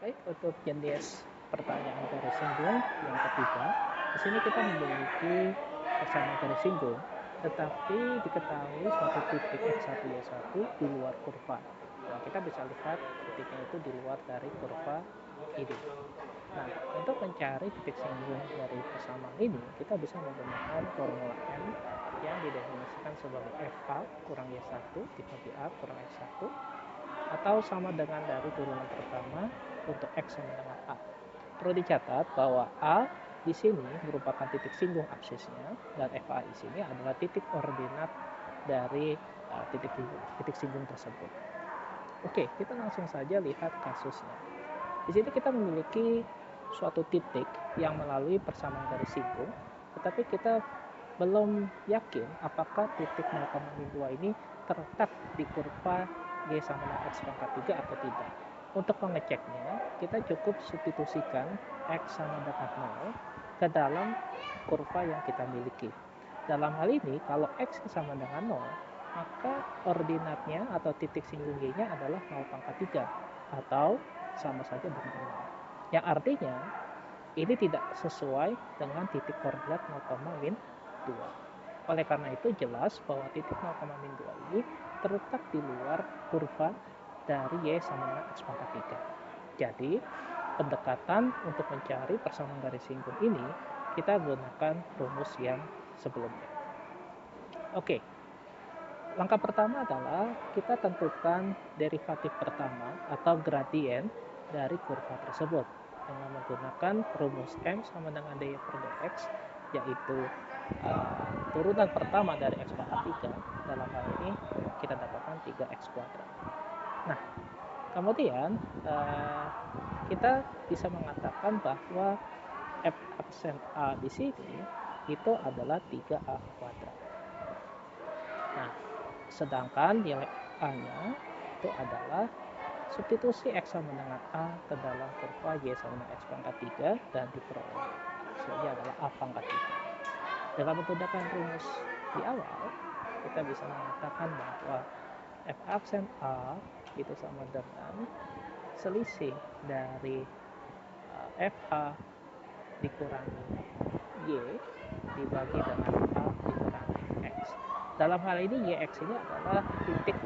Baik, untuk jenis pertanyaan garis singgung yang ketiga, di sini kita memiliki persamaan garis singgung, tetapi diketahui suatu titik X1 Y1 di luar kurva. Nah, kita bisa lihat titiknya itu di luar dari kurva ini. Nah, untuk mencari titik singgung dari persamaan ini, kita bisa menggunakan formula M yang didefinisikan sebagai FA kurang Y1 dibagi A kurang X1, atau sama dengan dari turunan pertama untuk X sama dengan A. Perlu dicatat bahwa A di sini merupakan titik singgung absisnya, dan FA di sini adalah titik ordinat dari titik singgung tersebut. Oke, kita langsung saja lihat kasusnya. Di sini kita memiliki suatu titik yang melalui persamaan garis singgung, tetapi kita belum yakin apakah titik 0,2 ini terletak di kurva Y sama dengan X pangkat 3 atau tidak. Untuk mengeceknya, kita cukup substitusikan X sama dengan 0 ke dalam kurva yang kita miliki. Dalam hal ini, kalau X sama dengan 0, maka ordinatnya atau titik singgung Y-nya adalah 0 pangkat 3 atau sama saja dengan 0. Yang artinya, ini tidak sesuai dengan titik koordinat 0,-2. Oleh karena itu jelas bahwa titik 0,-2 ini terletak di luar kurva dari Y sama dengan X pangkat 3. Jadi, pendekatan untuk mencari persamaan garis singgung ini, kita gunakan rumus yang sebelumnya. Oke, langkah pertama adalah kita tentukan derivatif pertama atau gradien dari kurva tersebut dengan menggunakan rumus M sama dengan dy per dx, yaitu turunan pertama dari X pangkat 3. Dalam hal ini kita dapatkan 3X kuadrat. Nah, kemudian kita bisa mengatakan bahwa F absen A di sini itu adalah 3A kuadrat. Nah, sedangkan nilai A-nya itu adalah substitusi X sama dengan A ke dalam kurva Y sama dengan X pangkat 3 dan diperoleh hasilnya adalah A pangkat 3. Dengan menggunakan rumus di awal, kita bisa mengatakan bahwa F absen A itu sama dengan selisih dari FA dikurangi Y dibagi dengan A dikurangi X. Dalam hal ini YX ini adalah titik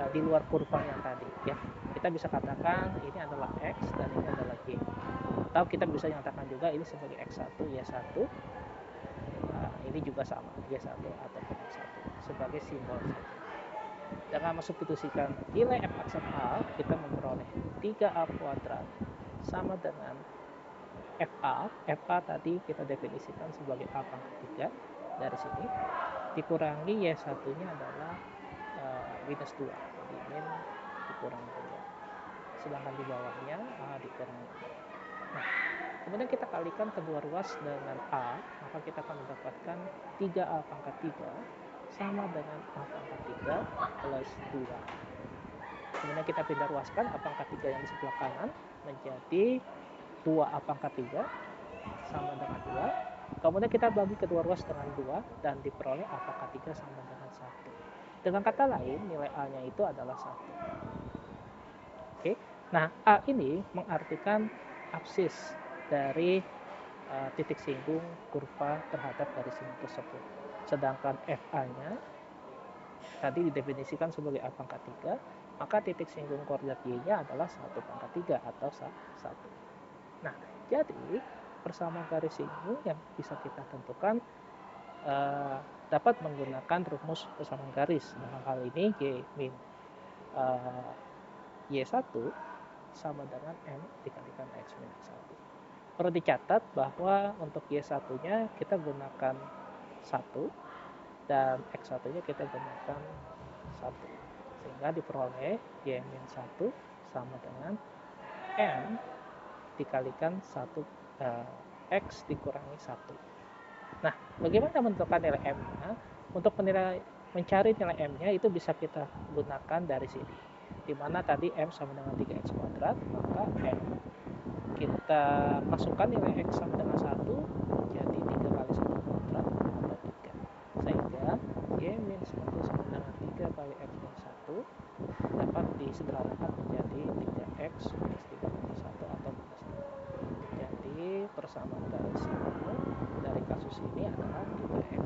di luar kurva yang tadi, ya. Kita bisa katakan ini adalah X dan ini adalah Y. Atau kita bisa nyatakan juga ini sebagai X1, Y1. Ini juga sama, Y1 ataupun X1 sebagai simbol saja. Dengan mensubstitusikan nilai F aksen A, kita memperoleh 3A kuadrat sama dengan FA. FA tadi kita definisikan sebagai A pangkat 3 dari sini, dikurangi Y1-nya adalah minus 2, jadi min dikurangi 2. Sedangkan di bawahnya A dikurangi 2. Nah, kemudian kita kalikan kedua ruas dengan A, maka kita akan mendapatkan 3A pangkat 3 sama dengan A pangkat 3 plus 2. Kemudian kita pindah ruaskan A pangkat 3 yang di sebelah kanan menjadi 2A pangkat 3 sama dengan 2. Kemudian kita bagi kedua ruas dengan 2 dan diperoleh A pangkat 3 sama dengan 1. Dengan kata lain, nilai A-nya itu adalah 1. Oke. Nah, A ini mengartikan absis dari titik singgung kurva terhadap garis singgung tersebut. Sedangkan FA-nya tadi didefinisikan sebagai A pangkat 3, maka titik singgung koordinat Y-nya adalah 1 pangkat 3 atau 1. Nah, jadi persamaan garis singgung yang bisa kita tentukan dapat menggunakan rumus persamaan garis. Dalam hal ini Y min Y1 sama dengan M dikalikan X min X1. Perlu dicatat bahwa untuk Y1-nya kita gunakan 1 dan X1-nya kita gunakan 1. Sehingga diperoleh Y min 1 sama dengan M dikalikan 1 X dikurangi 1. Nah, bagaimana menentukan nilai M-nya? Untuk mencari nilai M-nya itu bisa kita gunakan dari sini. Di mana tadi M sama dengan 3X kuadrat, maka M kita masukkan nilai X sama dengan 1 menjadi 3 kali 1 kuadrat atau 3. Sehingga Y min 1 sama dengan 3 kali X min 1 dapat disederhanakan menjadi 3X minus 3 kali 1 persamaan garis single dari kasus ini adalah titik X